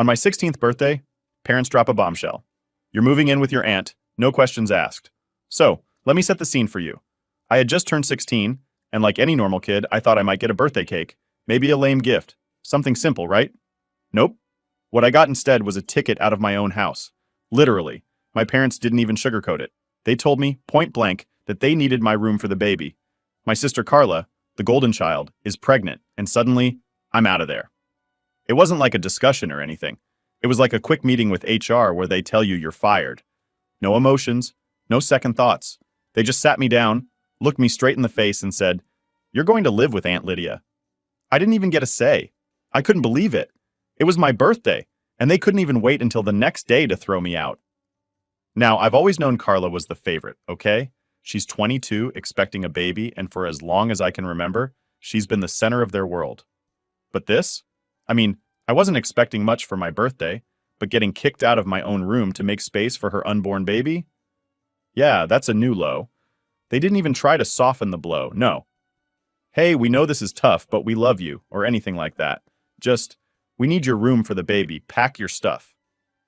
On my 16th birthday, parents drop a bombshell. You're moving in with your aunt, no questions asked. So, let me set the scene for you. I had just turned 16, and like any normal kid, I thought I might get a birthday cake. Maybe a lame gift. Something simple, right? Nope. What I got instead was a ticket out of my own house. Literally. My parents didn't even sugarcoat it. They told me, point blank, that they needed my room for the baby. My sister Carla, the golden child, is pregnant, and suddenly, I'm out of there. It wasn't like a discussion or anything. It was like a quick meeting with HR where they tell you you're fired. No emotions, no second thoughts. They just sat me down, looked me straight in the face and said, "You're going to live with Aunt Lydia." I didn't even get a say. I couldn't believe it. It was my birthday, and they couldn't even wait until the next day to throw me out. Now, I've always known Carla was the favorite, okay? She's 22, expecting a baby, and for as long as I can remember, she's been the center of their world. But this? I mean, I wasn't expecting much for my birthday, but getting kicked out of my own room to make space for her unborn baby? Yeah, that's a new low. They didn't even try to soften the blow, no. "Hey, we know this is tough, but we love you," or anything like that. Just, "We need your room for the baby, pack your stuff."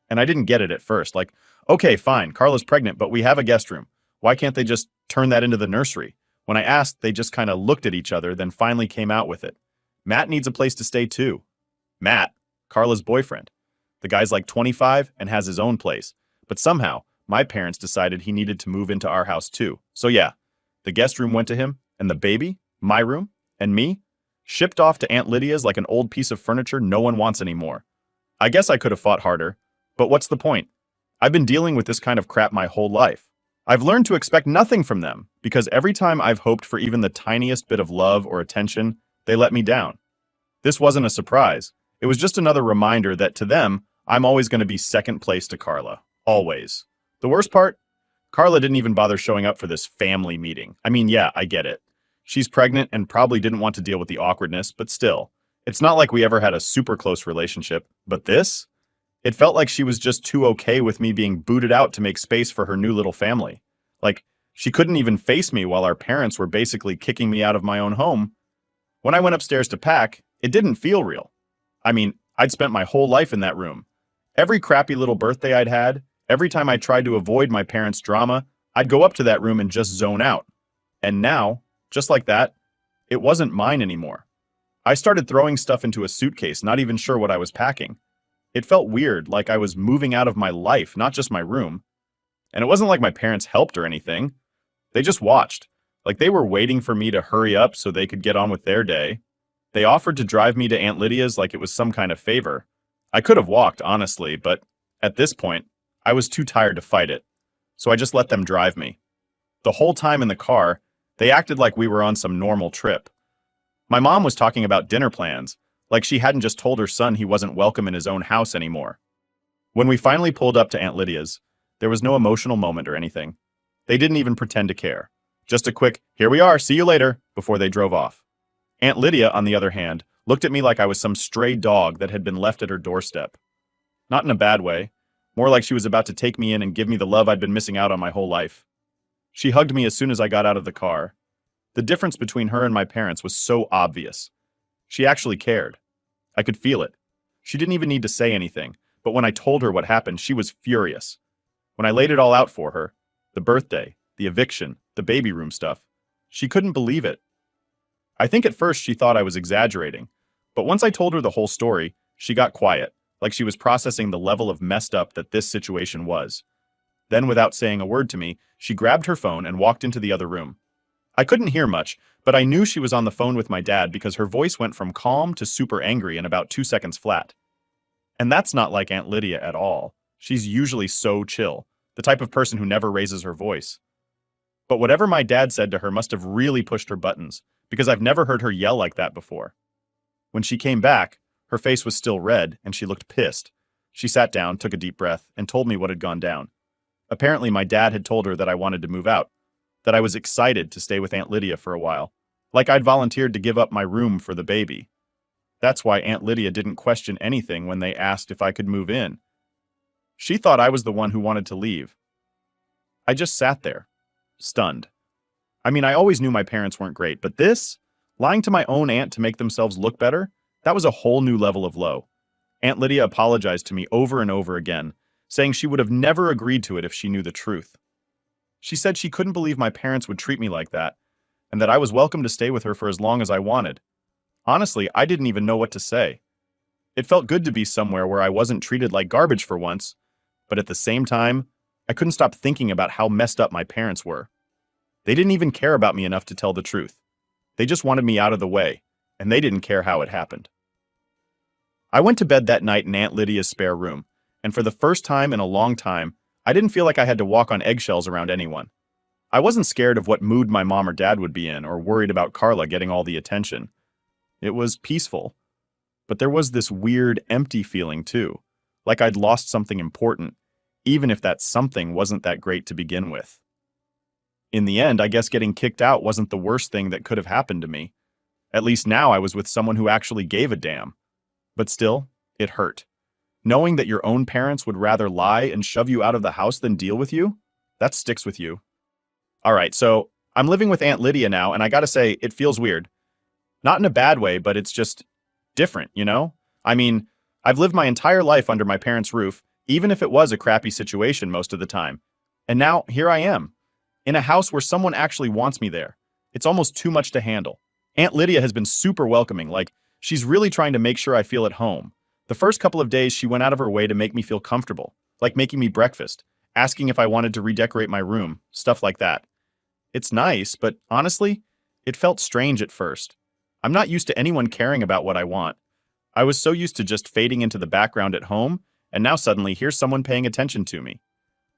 And I didn't get it at first, like, okay, fine, Carla's pregnant, but we have a guest room. Why can't they just turn that into the nursery? When I asked, they just kind of looked at each other, then finally came out with it. Matt needs a place to stay too. Matt, Carla's boyfriend. The guy's like 25 and has his own place, but somehow, my parents decided he needed to move into our house too. So yeah, the guest room went to him, and the baby, my room, and me, shipped off to Aunt Lydia's like an old piece of furniture no one wants anymore. I guess I could have fought harder, but what's the point? I've been dealing with this kind of crap my whole life. I've learned to expect nothing from them, because every time I've hoped for even the tiniest bit of love or attention, they let me down. This wasn't a surprise. It was just another reminder that to them, I'm always going to be second place to Carla. Always. The worst part? Carla didn't even bother showing up for this family meeting. I mean, yeah, I get it. She's pregnant and probably didn't want to deal with the awkwardness, but still. It's not like we ever had a super close relationship, but this? It felt like she was just too okay with me being booted out to make space for her new little family. Like, she couldn't even face me while our parents were basically kicking me out of my own home. When I went upstairs to pack, it didn't feel real. I mean, I'd spent my whole life in that room. Every crappy little birthday I'd had, every time I tried to avoid my parents' drama, I'd go up to that room and just zone out. And now, just like that, it wasn't mine anymore. I started throwing stuff into a suitcase, not even sure what I was packing. It felt weird, like I was moving out of my life, not just my room. And it wasn't like my parents helped or anything. They just watched. Like they were waiting for me to hurry up so they could get on with their day. They offered to drive me to Aunt Lydia's like it was some kind of favor. I could have walked, honestly, but at this point, I was too tired to fight it. So I just let them drive me. The whole time in the car, they acted like we were on some normal trip. My mom was talking about dinner plans, like she hadn't just told her son he wasn't welcome in his own house anymore. When we finally pulled up to Aunt Lydia's, there was no emotional moment or anything. They didn't even pretend to care. Just a quick, "Here we are, see you later," before they drove off. Aunt Lydia, on the other hand, looked at me like I was some stray dog that had been left at her doorstep. Not in a bad way, more like she was about to take me in and give me the love I'd been missing out on my whole life. She hugged me as soon as I got out of the car. The difference between her and my parents was so obvious. She actually cared. I could feel it. She didn't even need to say anything, but when I told her what happened, she was furious. When I laid it all out for her, the birthday, the eviction, the baby room stuff, she couldn't believe it. I think at first she thought I was exaggerating, but once I told her the whole story, she got quiet, like she was processing the level of messed up that this situation was. Then, without saying a word to me, she grabbed her phone and walked into the other room. I couldn't hear much, but I knew she was on the phone with my dad because her voice went from calm to super angry in about 2 seconds flat. And that's not like Aunt Lydia at all. She's usually so chill, the type of person who never raises her voice. But whatever my dad said to her must have really pushed her buttons, because I've never heard her yell like that before. When she came back, her face was still red and she looked pissed. She sat down, took a deep breath, and told me what had gone down. Apparently my dad had told her that I wanted to move out, that I was excited to stay with Aunt Lydia for a while, like I'd volunteered to give up my room for the baby. That's why Aunt Lydia didn't question anything when they asked if I could move in. She thought I was the one who wanted to leave. I just sat there, stunned. I mean, I always knew my parents weren't great, but this? Lying to my own aunt to make themselves look better? That was a whole new level of low. Aunt Lydia apologized to me over and over again, saying she would have never agreed to it if she knew the truth. She said she couldn't believe my parents would treat me like that, and that I was welcome to stay with her for as long as I wanted. Honestly, I didn't even know what to say. It felt good to be somewhere where I wasn't treated like garbage for once, but at the same time, I couldn't stop thinking about how messed up my parents were. They didn't even care about me enough to tell the truth. They just wanted me out of the way, and they didn't care how it happened. I went to bed that night in Aunt Lydia's spare room, and for the first time in a long time, I didn't feel like I had to walk on eggshells around anyone. I wasn't scared of what mood my mom or dad would be in or worried about Carla getting all the attention. It was peaceful. But there was this weird, empty feeling too, like I'd lost something important, even if that something wasn't that great to begin with. In the end, I guess getting kicked out wasn't the worst thing that could have happened to me. At least now I was with someone who actually gave a damn. But still, it hurt. Knowing that your own parents would rather lie and shove you out of the house than deal with you, that sticks with you. All right, so I'm living with Aunt Lydia now, and I gotta say, it feels weird. Not in a bad way, but it's just different, you know? I mean, I've lived my entire life under my parents' roof, even if it was a crappy situation most of the time. And now, here I am, in a house where someone actually wants me there. It's almost too much to handle. Aunt Lydia has been super welcoming, like, she's really trying to make sure I feel at home. The first couple of days, she went out of her way to make me feel comfortable, like making me breakfast, asking if I wanted to redecorate my room, stuff like that. It's nice, but honestly, it felt strange at first. I'm not used to anyone caring about what I want. I was so used to just fading into the background at home, and now suddenly here's someone paying attention to me.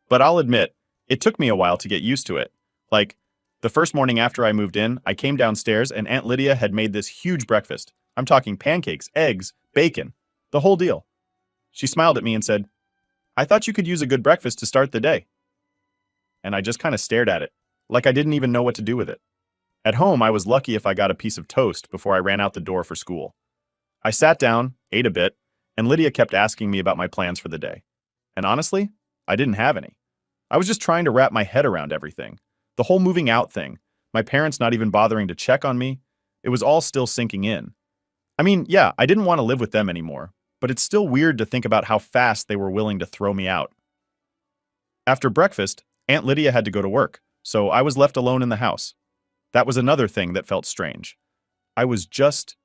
But I'll admit, it took me a while to get used to it. Like, the first morning after I moved in, I came downstairs and Aunt Lydia had made this huge breakfast. I'm talking pancakes, eggs, bacon, the whole deal. She smiled at me and said, "I thought you could use a good breakfast to start the day." And I just kind of stared at it, like I didn't even know what to do with it. At home, I was lucky if I got a piece of toast before I ran out the door for school. I sat down, ate a bit, and Lydia kept asking me about my plans for the day. And honestly, I didn't have any. I was just trying to wrap my head around everything. The whole moving out thing, my parents not even bothering to check on me, it was all still sinking in. I mean, yeah, I didn't want to live with them anymore, but it's still weird to think about how fast they were willing to throw me out. After breakfast, Aunt Lydia had to go to work, so I was left alone in the house. That was another thing that felt strange. I was just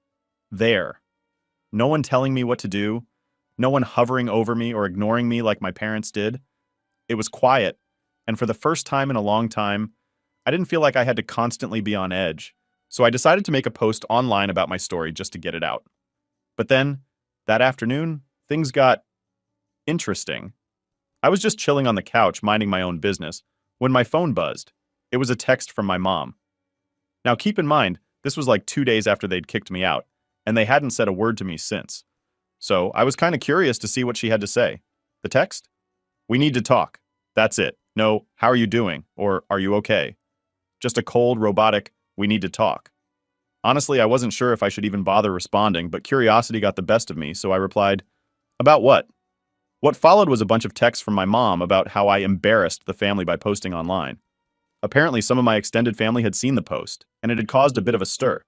there. No one telling me what to do, no one hovering over me or ignoring me like my parents did. It was quiet, and for the first time in a long time, I didn't feel like I had to constantly be on edge, so I decided to make a post online about my story just to get it out. But then, that afternoon, things got interesting. I was just chilling on the couch, minding my own business, when my phone buzzed. It was a text from my mom. Now keep in mind, this was like 2 days after they'd kicked me out, and they hadn't said a word to me since. So I was kind of curious to see what she had to say. The text? "We need to talk. That's it. No, how are you doing? Or are you okay?" Just a cold, robotic, "we need to talk." Honestly, I wasn't sure if I should even bother responding, but curiosity got the best of me, so I replied, "About what?" What followed was a bunch of texts from my mom about how I embarrassed the family by posting online. Apparently, some of my extended family had seen the post, and it had caused a bit of a stir.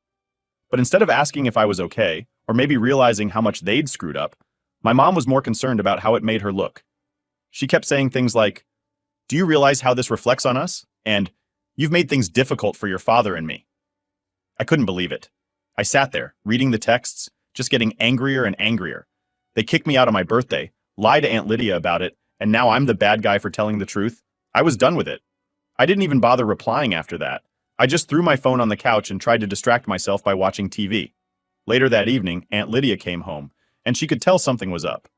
But instead of asking if I was okay, or maybe realizing how much they'd screwed up, my mom was more concerned about how it made her look. She kept saying things like, "Do you realize how this reflects on us?" And, "You've made things difficult for your father and me." I couldn't believe it. I sat there, reading the texts, just getting angrier and angrier. They kicked me out on my birthday, lied to Aunt Lydia about it, and now I'm the bad guy for telling the truth. I was done with it. I didn't even bother replying after that. I just threw my phone on the couch and tried to distract myself by watching TV. Later that evening, Aunt Lydia came home, and she could tell something was up.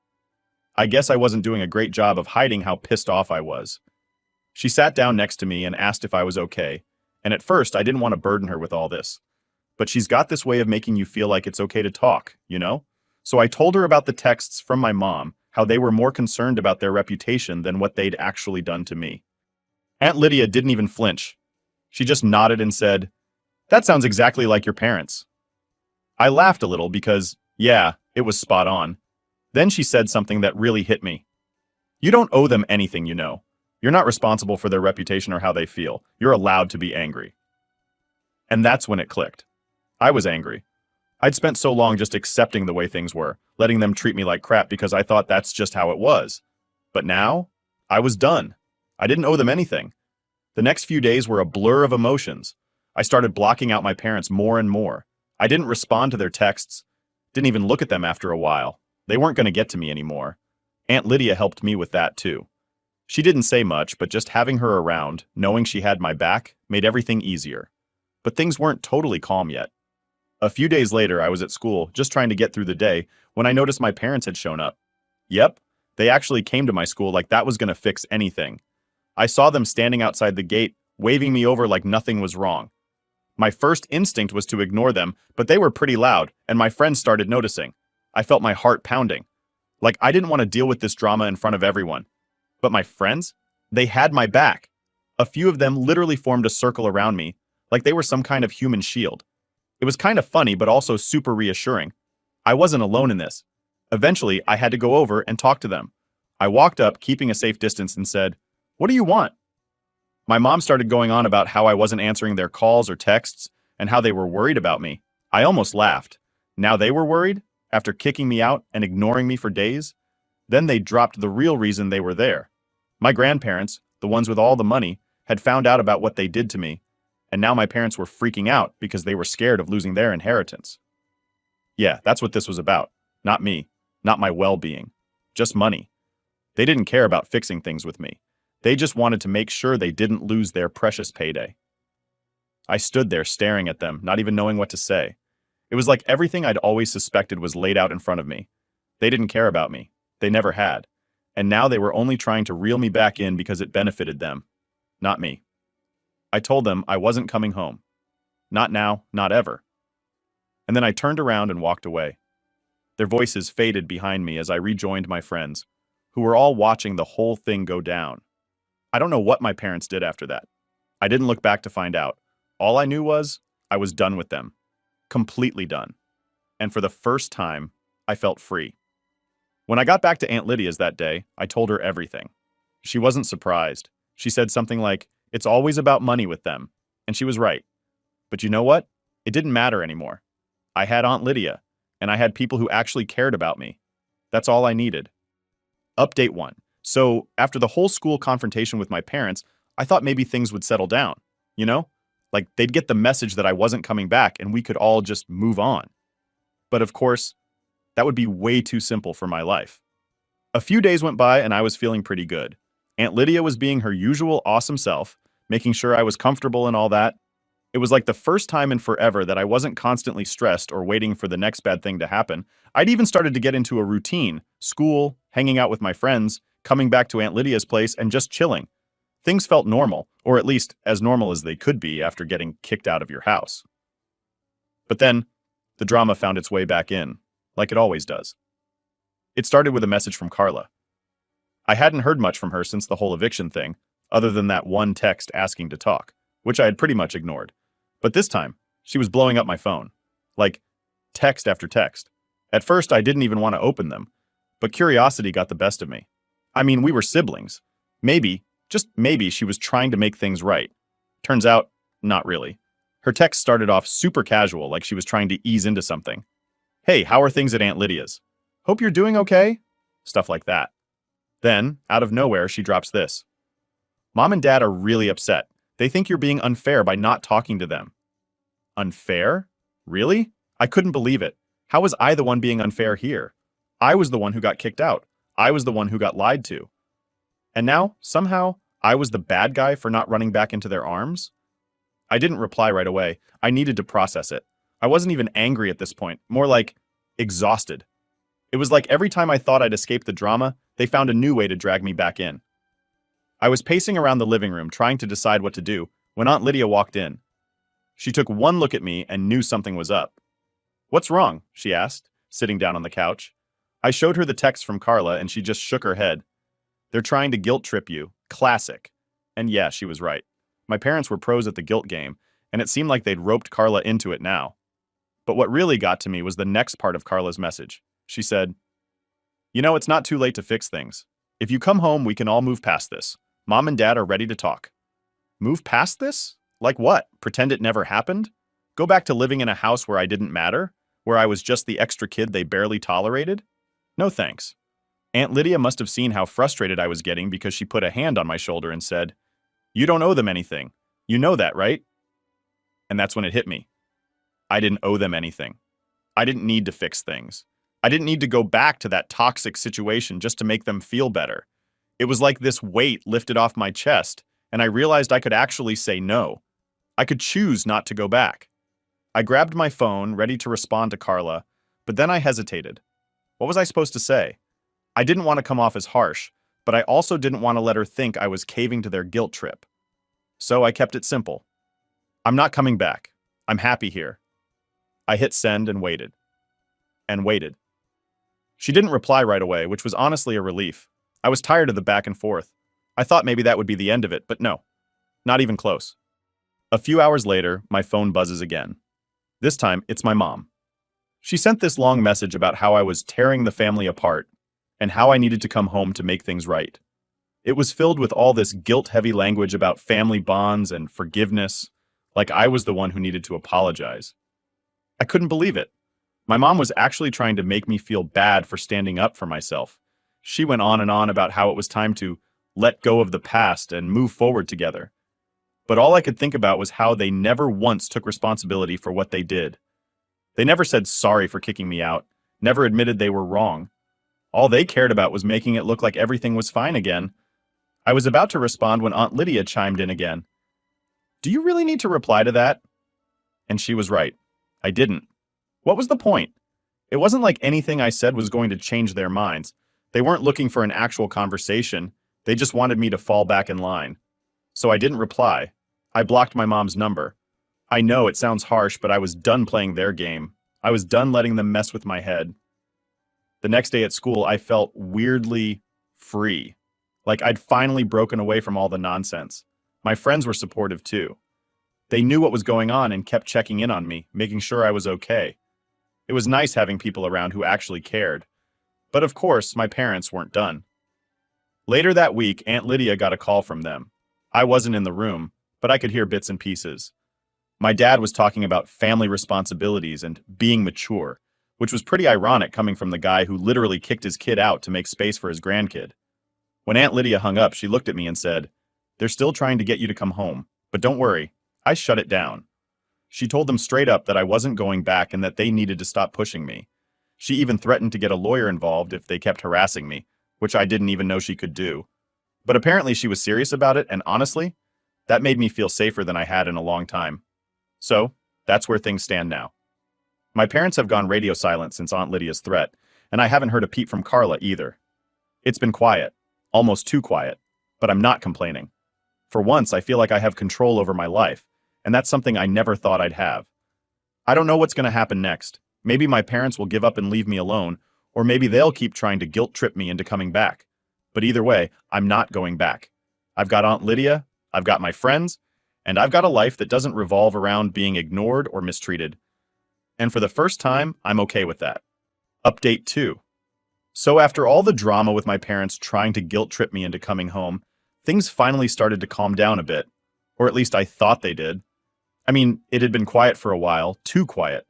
I guess I wasn't doing a great job of hiding how pissed off I was. She sat down next to me and asked if I was okay, and at first I didn't want to burden her with all this. But she's got this way of making you feel like it's okay to talk, you know? So I told her about the texts from my mom, how they were more concerned about their reputation than what they'd actually done to me. Aunt Lydia didn't even flinch. She just nodded and said, "That sounds exactly like your parents." I laughed a little because, yeah, it was spot on. Then she said something that really hit me. "You don't owe them anything, you know. You're not responsible for their reputation or how they feel. You're allowed to be angry." And that's when it clicked. I was angry. I'd spent so long just accepting the way things were, letting them treat me like crap because I thought that's just how it was. But now, I was done. I didn't owe them anything. The next few days were a blur of emotions. I started blocking out my parents more and more. I didn't respond to their texts, didn't even look at them after a while. They weren't going to get to me anymore. Aunt Lydia helped me with that too. She didn't say much, but just having her around, knowing she had my back, made everything easier. But things weren't totally calm yet. A few days later, I was at school, just trying to get through the day, when I noticed my parents had shown up. Yep, they actually came to my school like that was going to fix anything. I saw them standing outside the gate, waving me over like nothing was wrong. My first instinct was to ignore them, but they were pretty loud, and my friends started noticing. I felt my heart pounding. Like I didn't want to deal with this drama in front of everyone. But my friends? They had my back. A few of them literally formed a circle around me, like they were some kind of human shield. It was kind of funny, but also super reassuring. I wasn't alone in this. Eventually, I had to go over and talk to them. I walked up, keeping a safe distance, and said, "What do you want?" My mom started going on about how I wasn't answering their calls or texts, and how they were worried about me. I almost laughed. Now they were worried? After kicking me out and ignoring me for days? Then they dropped the real reason they were there. My grandparents, the ones with all the money, had found out about what they did to me, and now my parents were freaking out because they were scared of losing their inheritance. Yeah, that's what this was about. Not me. Not my well-being. Just money. They didn't care about fixing things with me. They just wanted to make sure they didn't lose their precious payday. I stood there staring at them, not even knowing what to say. It was like everything I'd always suspected was laid out in front of me. They didn't care about me. They never had. And now they were only trying to reel me back in because it benefited them. Not me. I told them I wasn't coming home. Not now, not ever. And then I turned around and walked away. Their voices faded behind me as I rejoined my friends, who were all watching the whole thing go down. I don't know what my parents did after that. I didn't look back to find out. All I knew was I was done with them. Completely done. And for the first time, I felt free. When I got back to Aunt Lydia's that day, I told her everything. She wasn't surprised. She said something like, "It's always about money with them." And she was right. But you know what? It didn't matter anymore. I had Aunt Lydia, and I had people who actually cared about me. That's all I needed. Update 1. So, after the whole school confrontation with my parents, I thought maybe things would settle down. You know? Like they'd get the message that I wasn't coming back and we could all just move on. But of course, that would be way too simple for my life. A few days went by and I was feeling pretty good. Aunt Lydia was being her usual awesome self, making sure I was comfortable and all that. It was like the first time in forever that I wasn't constantly stressed or waiting for the next bad thing to happen. I'd even started to get into a routine, school, hanging out with my friends, coming back to Aunt Lydia's place, and just chilling. Things felt normal, or at least as normal as they could be after getting kicked out of your house. But then, the drama found its way back in, like it always does. It started with a message from Carla. I hadn't heard much from her since the whole eviction thing, other than that one text asking to talk, which I had pretty much ignored. But this time, she was blowing up my phone. Like, text after text. At first, I didn't even want to open them, but curiosity got the best of me. I mean, we were siblings. Maybe, just maybe, she was trying to make things right. Turns out, not really. Her text started off super casual, like she was trying to ease into something. "Hey, how are things at Aunt Lydia's? Hope you're doing okay?" Stuff like that. Then, out of nowhere, she drops this. "Mom and Dad are really upset. They think you're being unfair by not talking to them." Unfair? Really? I couldn't believe it. How was I the one being unfair here? I was the one who got kicked out. I was the one who got lied to. And now, somehow, I was the bad guy for not running back into their arms? I didn't reply right away. I needed to process it. I wasn't even angry at this point, more like exhausted. It was like every time I thought I'd escaped the drama, they found a new way to drag me back in. I was pacing around the living room trying to decide what to do when Aunt Lydia walked in. She took one look at me and knew something was up. "What's wrong?" she asked, sitting down on the couch. I showed her the text from Carla and she just shook her head. "They're trying to guilt trip you. Classic." And yeah, she was right. My parents were pros at the guilt game, and it seemed like they'd roped Carla into it now. But what really got to me was the next part of Carla's message. She said, "You know, it's not too late to fix things. If you come home, we can all move past this. Mom and Dad are ready to talk." Move past this? Like what? Pretend it never happened? Go back to living in a house where I didn't matter? where I was just the extra kid they barely tolerated? No thanks. Aunt Lydia must have seen how frustrated I was getting because she put a hand on my shoulder and said, "You don't owe them anything. You know that, right?" And that's when it hit me. I didn't owe them anything. I didn't need to fix things. I didn't need to go back to that toxic situation just to make them feel better. It was like this weight lifted off my chest, and I realized I could actually say no. I could choose not to go back. I grabbed my phone, ready to respond to Carla, but then I hesitated. What was I supposed to say? I didn't want to come off as harsh, but I also didn't want to let her think I was caving to their guilt trip. So I kept it simple. I'm not coming back. I'm happy here. I hit send and waited. And waited. She didn't reply right away, which was honestly a relief. I was tired of the back and forth. I thought maybe that would be the end of it, but no. Not even close. A few hours later, my phone buzzes again. This time, it's my mom. She sent this long message about how I was tearing the family apart and how I needed to come home to make things right. It was filled with all this guilt-heavy language about family bonds and forgiveness, like I was the one who needed to apologize. I couldn't believe it. My mom was actually trying to make me feel bad for standing up for myself. She went on and on about how it was time to let go of the past and move forward together. But all I could think about was how they never once took responsibility for what they did. They never said sorry for kicking me out, never admitted they were wrong. All they cared about was making it look like everything was fine again. I was about to respond when Aunt Lydia chimed in again. "Do you really need to reply to that?" And she was right. I didn't. What was the point? It wasn't like anything I said was going to change their minds. They weren't looking for an actual conversation. They just wanted me to fall back in line. So I didn't reply. I blocked my mom's number. I know it sounds harsh, but I was done playing their game. I was done letting them mess with my head. The next day at school, I felt weirdly free. Like I'd finally broken away from all the nonsense. My friends were supportive too. They knew what was going on and kept checking in on me, making sure I was okay. It was nice having people around who actually cared. But of course, my parents weren't done. Later that week, Aunt Lydia got a call from them. I wasn't in the room, but I could hear bits and pieces. My dad was talking about family responsibilities and being mature, which was pretty ironic coming from the guy who literally kicked his kid out to make space for his grandkid. When Aunt Lydia hung up, she looked at me and said, "They're still trying to get you to come home, but don't worry, I shut it down." She told them straight up that I wasn't going back and that they needed to stop pushing me. She even threatened to get a lawyer involved if they kept harassing me, which I didn't even know she could do. But apparently she was serious about it, and honestly, that made me feel safer than I had in a long time. So, that's where things stand now. My parents have gone radio silent since Aunt Lydia's threat, and I haven't heard a peep from Carla either. It's been quiet, almost too quiet, but I'm not complaining. For once, I feel like I have control over my life, and that's something I never thought I'd have. I don't know what's going to happen next. Maybe my parents will give up and leave me alone, or maybe they'll keep trying to guilt trip me into coming back. But either way, I'm not going back. I've got Aunt Lydia, I've got my friends, and I've got a life that doesn't revolve around being ignored or mistreated. And for the first time, I'm okay with that. Update 2. So after all the drama with my parents trying to guilt trip me into coming home, things finally started to calm down a bit. Or at least I thought they did. I mean, it had been quiet for a while, too quiet.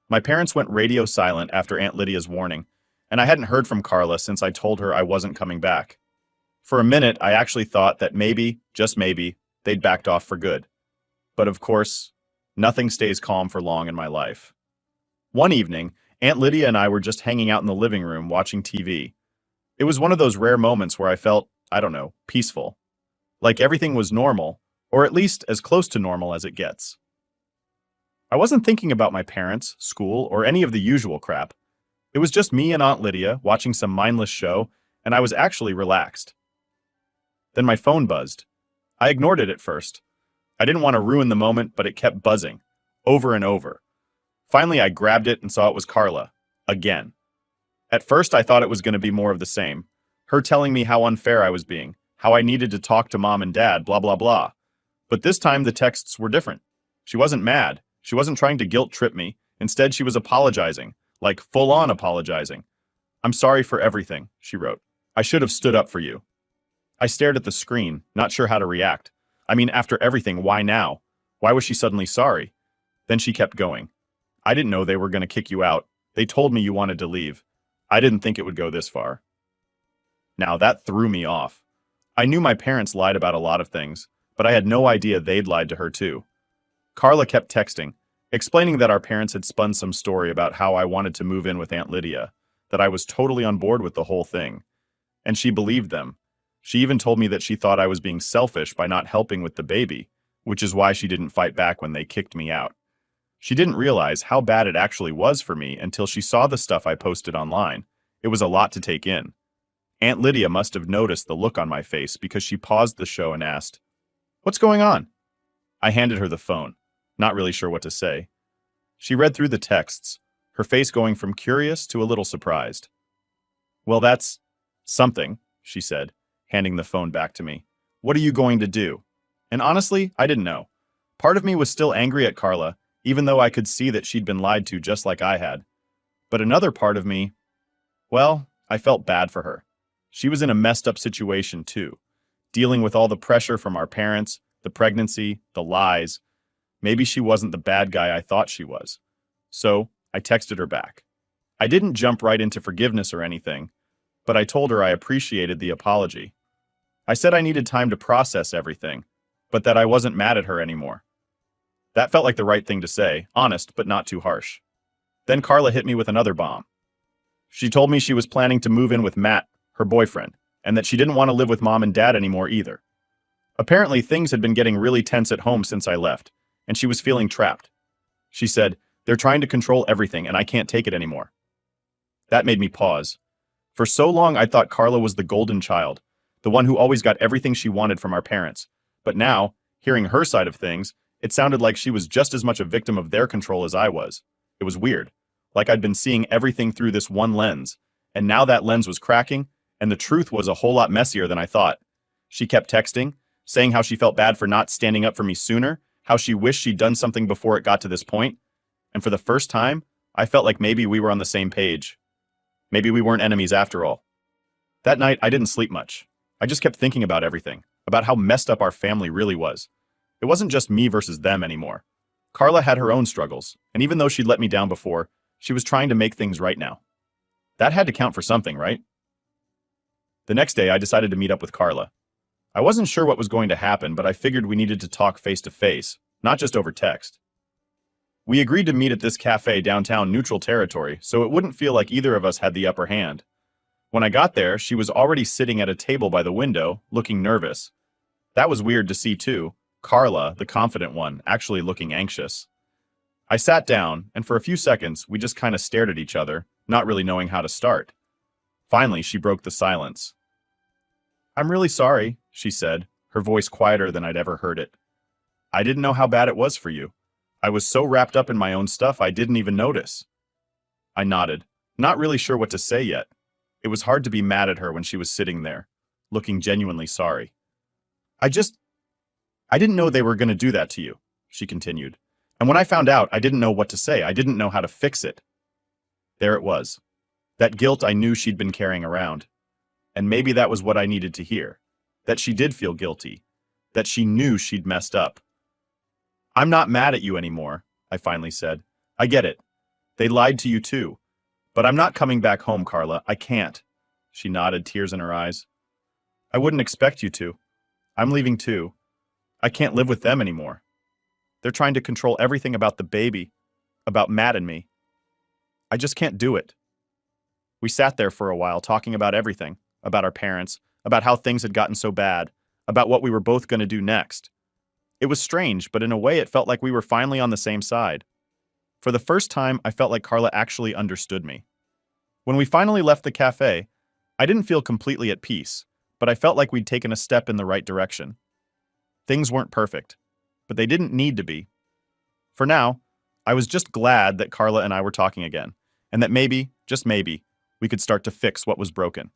My parents went radio silent after Aunt Lydia's warning, and I hadn't heard from Carla since I told her I wasn't coming back. For a minute, I actually thought that maybe, just maybe, they'd backed off for good. But of course, nothing stays calm for long in my life. One evening, Aunt Lydia and I were just hanging out in the living room watching TV. It was one of those rare moments where I felt, I don't know, peaceful. Like everything was normal, or at least as close to normal as it gets. I wasn't thinking about my parents, school, or any of the usual crap. It was just me and Aunt Lydia watching some mindless show, and I was actually relaxed. Then my phone buzzed. I ignored it at first. I didn't want to ruin the moment, but it kept buzzing, over and over. Finally, I grabbed it and saw it was Carla, again. At first, I thought it was going to be more of the same. Her telling me how unfair I was being, how I needed to talk to Mom and Dad, blah, blah, blah. But this time, the texts were different. She wasn't mad. She wasn't trying to guilt trip me. Instead, she was apologizing, like full-on apologizing. "I'm sorry for everything," she wrote. "I should have stood up for you." I stared at the screen, not sure how to react. I mean, after everything, why now? Why was she suddenly sorry? Then she kept going. I didn't know they were going to kick you out. They told me you wanted to leave. I didn't think it would go this far. Now that threw me off. I knew my parents lied about a lot of things, but I had no idea they'd lied to her too. Carla kept texting, explaining that our parents had spun some story about how I wanted to move in with Aunt Lydia, that I was totally on board with the whole thing. And she believed them. She even told me that she thought I was being selfish by not helping with the baby, which is why she didn't fight back when they kicked me out. She didn't realize how bad it actually was for me until she saw the stuff I posted online. It was a lot to take in. Aunt Lydia must have noticed the look on my face because she paused the show and asked, "What's going on?" I handed her the phone, not really sure what to say. She read through the texts, her face going from curious to a little surprised. "Well, that's something," she said, handing the phone back to me. "What are you going to do?" And honestly, I didn't know. Part of me was still angry at Carla, even though I could see that she'd been lied to just like I had. But another part of me, well, I felt bad for her. She was in a messed up situation too, dealing with all the pressure from our parents, the pregnancy, the lies. Maybe she wasn't the bad guy I thought she was. So I texted her back. I didn't jump right into forgiveness or anything, but I told her I appreciated the apology. I said I needed time to process everything, but that I wasn't mad at her anymore. That felt like the right thing to say, honest but not too harsh. Then Carla hit me with another bomb. She told me she was planning to move in with Matt, her boyfriend, and that she didn't want to live with mom and dad anymore either. Apparently, things had been getting really tense at home since I left, and she was feeling trapped. She said, "They're trying to control everything and I can't take it anymore." That made me pause. For so long, I thought Carla was the golden child, the one who always got everything she wanted from our parents. But now, hearing her side of things, it sounded like she was just as much a victim of their control as I was. It was weird, like I'd been seeing everything through this one lens, and now that lens was cracking, and the truth was a whole lot messier than I thought. She kept texting, saying how she felt bad for not standing up for me sooner, how she wished she'd done something before it got to this point. And for the first time, I felt like maybe we were on the same page. Maybe we weren't enemies after all. That night, I didn't sleep much. I just kept thinking about everything, about how messed up our family really was. It wasn't just me versus them anymore. Carla had her own struggles, and even though she'd let me down before, she was trying to make things right now. That had to count for something, right? The next day, I decided to meet up with Carla. I wasn't sure what was going to happen, but I figured we needed to talk face to face, not just over text. We agreed to meet at this cafe downtown Neutral Territory, so it wouldn't feel like either of us had the upper hand. When I got there, she was already sitting at a table by the window, looking nervous. That was weird to see too. Carla, the confident one, actually looking anxious. I sat down, and for a few seconds, we just kind of stared at each other, not really knowing how to start. Finally, she broke the silence. "I'm really sorry," she said, her voice quieter than I'd ever heard it. "I didn't know how bad it was for you. I was so wrapped up in my own stuff I didn't even notice." I nodded, not really sure what to say yet. It was hard to be mad at her when she was sitting there, looking genuinely sorry. I didn't know they were going to do that to you," she continued. "And when I found out, I didn't know what to say. I didn't know how to fix it." There it was. That guilt I knew she'd been carrying around. And maybe that was what I needed to hear. That she did feel guilty. That she knew she'd messed up. "I'm not mad at you anymore," I finally said. "I get it. They lied to you too. But I'm not coming back home, Carla. I can't." She nodded, tears in her eyes. "I wouldn't expect you to. I'm leaving too. I can't live with them anymore. They're trying to control everything about the baby, about Matt and me. I just can't do it." We sat there for a while talking about everything, about our parents, about how things had gotten so bad, about what we were both going to do next. It was strange, but in a way it felt like we were finally on the same side. For the first time, I felt like Carla actually understood me. When we finally left the cafe, I didn't feel completely at peace, but I felt like we'd taken a step in the right direction. Things weren't perfect, but they didn't need to be. For now, I was just glad that Carla and I were talking again, and that maybe, just maybe, we could start to fix what was broken.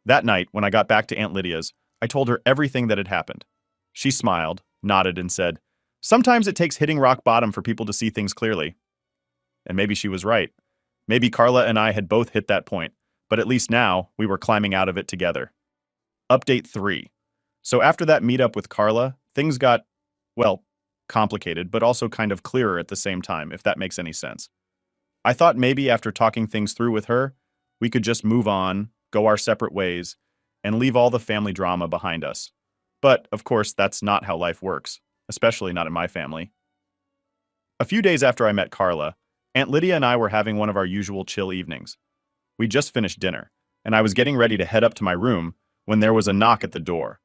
That night, when I got back to Aunt Lydia's, I told her everything that had happened. She smiled, nodded, and said, "Sometimes it takes hitting rock bottom for people to see things clearly." And maybe she was right. Maybe Carla and I had both hit that point, but at least now we were climbing out of it together. Update 3. So after that meetup with Carla, things got, well, complicated, but also kind of clearer at the same time, if that makes any sense. I thought maybe after talking things through with her, we could just move on, go our separate ways, and leave all the family drama behind us. But, of course, that's not how life works, especially not in my family. A few days after I met Carla, Aunt Lydia and I were having one of our usual chill evenings. We just finished dinner, and I was getting ready to head up to my room when there was a knock at the door.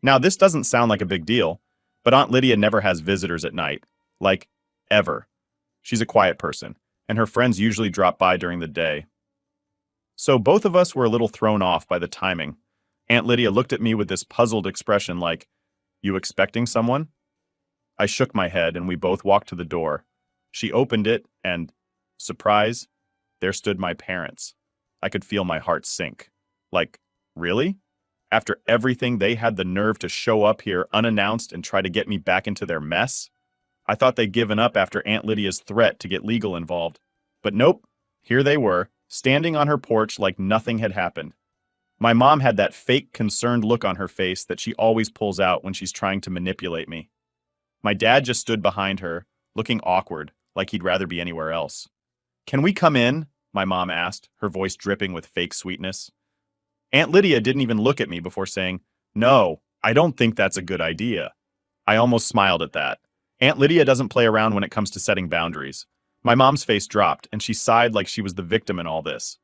Now, this doesn't sound like a big deal, but Aunt Lydia never has visitors at night. Like, ever. She's a quiet person, and her friends usually drop by during the day. So both of us were a little thrown off by the timing. Aunt Lydia looked at me with this puzzled expression like, "You expecting someone?" I shook my head, and we both walked to the door. She opened it, and, surprise, there stood my parents. I could feel my heart sink. Like, really? After everything, they had the nerve to show up here unannounced and try to get me back into their mess? I thought they'd given up after Aunt Lydia's threat to get legal involved. But nope, here they were, standing on her porch like nothing had happened. My mom had that fake concerned look on her face that she always pulls out when she's trying to manipulate me. My dad just stood behind her, looking awkward, like he'd rather be anywhere else. "Can we come in?" my mom asked, her voice dripping with fake sweetness. Aunt Lydia didn't even look at me before saying, "No, I don't think that's a good idea." I almost smiled at that. Aunt Lydia doesn't play around when it comes to setting boundaries. My mom's face dropped, and she sighed like she was the victim in all this.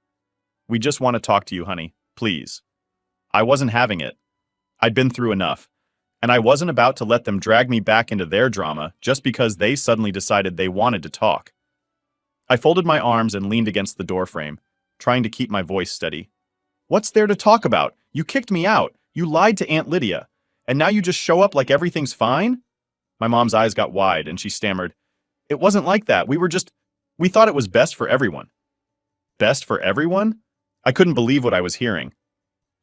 "We just want to talk to you, honey. Please." I wasn't having it. I'd been through enough, and I wasn't about to let them drag me back into their drama just because they suddenly decided they wanted to talk. I folded my arms and leaned against the doorframe, trying to keep my voice steady. "What's there to talk about? You kicked me out. You lied to Aunt Lydia. And now you just show up like everything's fine?" My mom's eyes got wide, and she stammered, "It wasn't like that. We thought it was best for everyone." Best for everyone? I couldn't believe what I was hearing.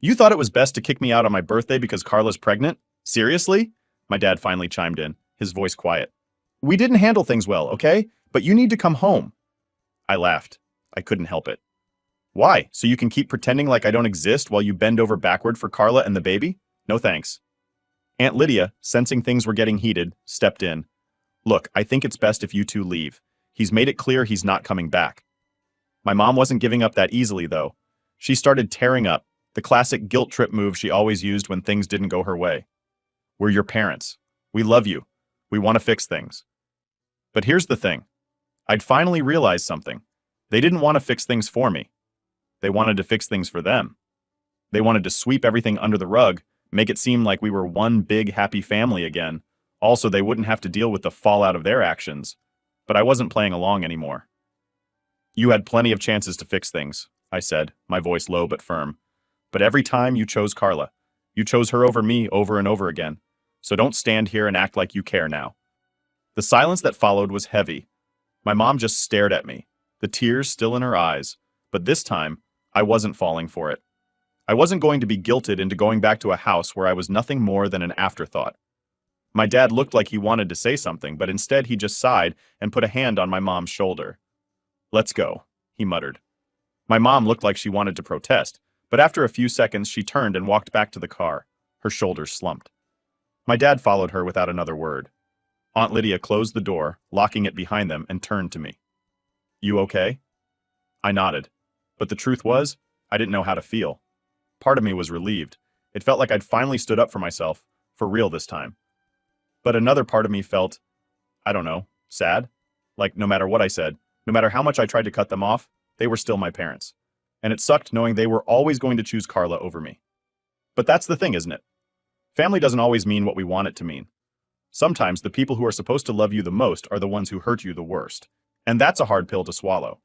"You thought it was best to kick me out on my birthday because Carla's pregnant? Seriously?" My dad finally chimed in, his voice quiet. "We didn't handle things well, okay? But you need to come home." I laughed. I couldn't help it. "Why? So you can keep pretending like I don't exist while you bend over backward for Carla and the baby? No thanks." Aunt Lydia, sensing things were getting heated, stepped in. "Look, I think it's best if you two leave. He's made it clear he's not coming back." My mom wasn't giving up that easily, though. She started tearing up, the classic guilt trip move she always used when things didn't go her way. "We're your parents. We love you. We want to fix things." But here's the thing. I'd finally realized something. They didn't want to fix things for me. They wanted to fix things for them. They wanted to sweep everything under the rug, make it seem like we were one big happy family again. Also, they wouldn't have to deal with the fallout of their actions. But I wasn't playing along anymore. "You had plenty of chances to fix things," I said, my voice low but firm. "But every time you chose Carla. You chose her over me over and over again. So don't stand here and act like you care now." The silence that followed was heavy. My mom just stared at me, the tears still in her eyes. But this time, I wasn't falling for it. I wasn't going to be guilted into going back to a house where I was nothing more than an afterthought. My dad looked like he wanted to say something, but instead he just sighed and put a hand on my mom's shoulder. "Let's go," he muttered. My mom looked like she wanted to protest, but after a few seconds she turned and walked back to the car. Her shoulders slumped. My dad followed her without another word. Aunt Lydia closed the door, locking it behind them, and turned to me. "You okay?" I nodded. But the truth was, I didn't know how to feel. Part of me was relieved. It felt like I'd finally stood up for myself, for real this time. But another part of me felt, I don't know, sad? Like no matter what I said, no matter how much I tried to cut them off, they were still my parents. And it sucked knowing they were always going to choose Carla over me. But that's the thing, isn't it? Family doesn't always mean what we want it to mean. Sometimes the people who are supposed to love you the most are the ones who hurt you the worst. And that's a hard pill to swallow.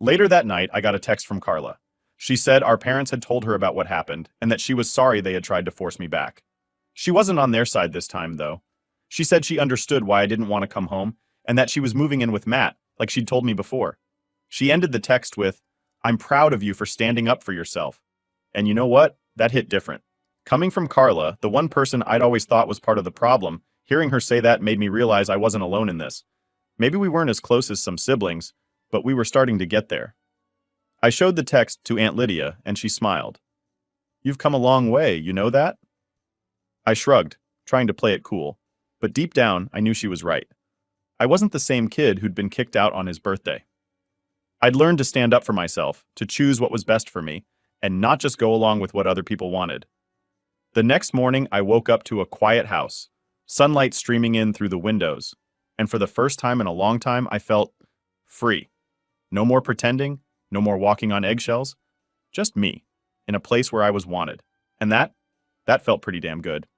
Later that night, I got a text from Carla. She said our parents had told her about what happened and that she was sorry they had tried to force me back. She wasn't on their side this time, though. She said she understood why I didn't want to come home and that she was moving in with Matt, like she'd told me before. She ended the text with, "I'm proud of you for standing up for yourself." And you know what? That hit different. Coming from Carla, the one person I'd always thought was part of the problem, hearing her say that made me realize I wasn't alone in this. Maybe we weren't as close as some siblings, but we were starting to get there. I showed the text to Aunt Lydia, and she smiled. "You've come a long way, you know that?" I shrugged, trying to play it cool. But deep down, I knew she was right. I wasn't the same kid who'd been kicked out on his birthday. I'd learned to stand up for myself, to choose what was best for me, and not just go along with what other people wanted. The next morning, I woke up to a quiet house, sunlight streaming in through the windows, and for the first time in a long time, I felt free. No more pretending, no more walking on eggshells, just me, in a place where I was wanted. And that felt pretty damn good.